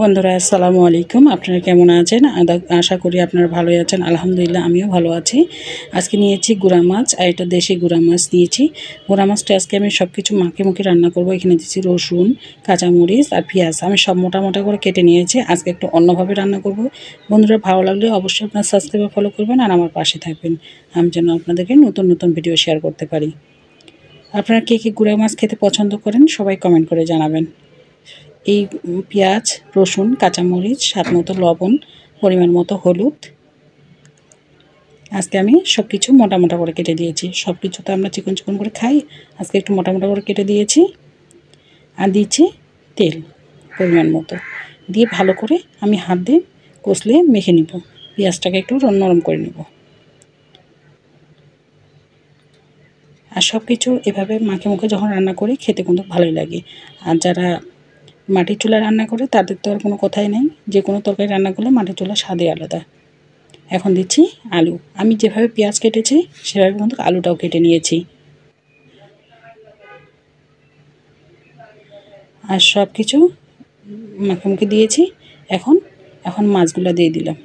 বন্ধুরা আসসালামু আলাইকুম। আপনারা কেমন আছেন? আশা করি আপনারা ভালোই আছেন। আলহামদুলিল্লাহ আমিও ভালো আছি। আজকে নিয়েছি গুঁড়া মাছ, আর এটা দেশি গুঁড়া মাছ নিয়েছি। গুঁড়া মাছটা আজকে আমি সব কিছু মাখে রান্না করব। এখানে দিচ্ছি রসুন, কাঁচামরিচ আর পেঁয়াজ। আমি সব মোটা করে কেটে নিয়েছি। আজকে একটু অন্যভাবে রান্না করব। বন্ধুরা ভালো লাগলে অবশ্যই আপনার সাবস্ক্রাইব ফলো করবেন আর আমার পাশে থাকবেন, আমি যেন আপনাদেরকে নতুন ভিডিও শেয়ার করতে পারি। আপনারা কে গুঁড়া মাছ খেতে পছন্দ করেন সবাই কমেন্ট করে জানাবেন। এই পেঁয়াজ, রসুন, কাঁচামরিচ, স্বাদ মতো লবণ, পরিমাণ মতো হলুদ। আজকে আমি সব কিছু মোটা করে কেটে দিয়েছি। সব কিছু তো আমরা চিকন করে খাই, আজকে একটু মোটা করে কেটে দিয়েছি। আর দিয়েছি তেল পরিমাণ মতো, দিয়ে ভালো করে আমি হাত দিয়ে কষলে মেখে নিব। পেঁয়াজটাকে একটু নরম করে নেব। আর সব কিছু এভাবে মুখে যখন রান্না করি খেতে কিন্তু ভালোই লাগে। আর যারা মাটির চুলায় রান্না করে তাদের তো আর কোনো কথাই নেই, যে কোনো তরকারি রান্না করলে মাটির চুলার স্বাদই আলাদা। এখন দিচ্ছি আলু। আমি যেভাবে পেঁয়াজ কেটেছি সেভাবে কিন্তু আলুটাও কেটে নিয়েছি। আর সব কিছু মুখে দিয়েছি। এখন মাছগুলো দিয়ে দিলাম।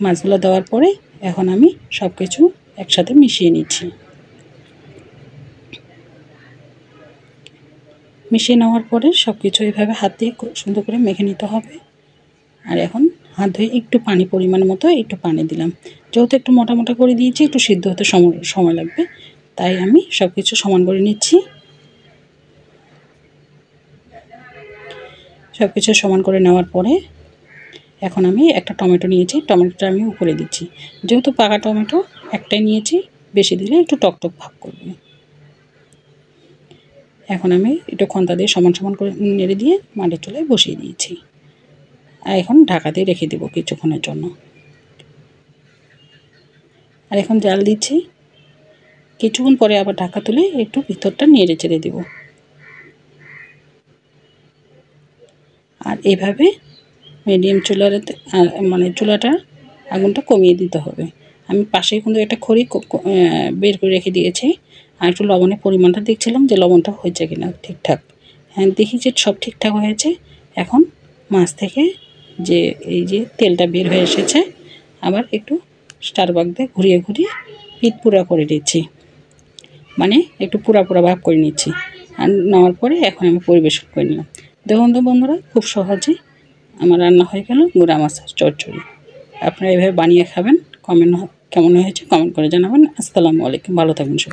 মাছগুলো দেওয়ার পরে এখন আমি সব কিছু একসাথে মিশিয়ে নিচ্ছি। মিশিয়ে নেওয়ার পরে সব কিছু এভাবে হাত দিয়ে সুন্দর করে মেখে নিতে হবে। আর এখন হাত ধুয়ে একটু পানি পরিমাণ মতো একটু পানি দিলাম। যেহেতু একটু মোটা করে দিয়েছি, একটু সিদ্ধ হতে সময় লাগবে, তাই আমি সব কিছু সমান করে নিচ্ছি। সব কিছু সমান করে নেওয়ার পরে এখন আমি একটা টমেটো নিয়েছি, টমেটোটা আমি উপরে দিচ্ছি। যেহেতু পাকা টমেটো একটাই নিয়েছি, বেশি দিলে একটু টক ভাব করবে। এখন আমি একটু খন্তা দিয়ে সমান করে নেড়ে দিয়ে মাটির চুলায় বসিয়ে দিয়েছি। আর এখন ঢাকা দিয়ে রেখে দেবো কিছুক্ষণের জন্য। আর এখন জাল দিচ্ছি। কিছুক্ষণ পরে আবার ঢাকা তুলে একটু ভিতরটা নেড়ে চেড়ে দেব। আর এইভাবে মিডিয়াম চুলাটা আগুনটা কমিয়ে দিতে হবে। আমি পাশে কিন্তু একটা খড়ি বের করে রেখে দিয়েছি। আর একটু লবণের পরিমাণটা দেখছিলাম যে লবণটা হয়েছে কিনা ঠিকঠাক। হ্যাঁ, দেখি যে সব ঠিকঠাক হয়েছে। এখন মাছ থেকে এই যে তেলটা বের হয়ে এসেছে, আবার একটু স্টারবাক দিয়ে ঘুরিয়ে পিঠ পুরা করে দিচ্ছি, মানে একটু পুরা ভাব করে নিচ্ছি। আর নেওয়ার পরে এখন আমি পরিবেশন করে নিলাম। দেখুন তো বন্ধুরা, খুব সহজে আমার রান্না হয়ে গেল গুঁড়া মাছের চচ্চড়ি। আপনারা এভাবে বানিয়ে খাবেন। কেমন হয়েছে কমেন্ট করে জানাবেন। আসসালামু আলাইকুম, ভালো থাকবেন সবাই।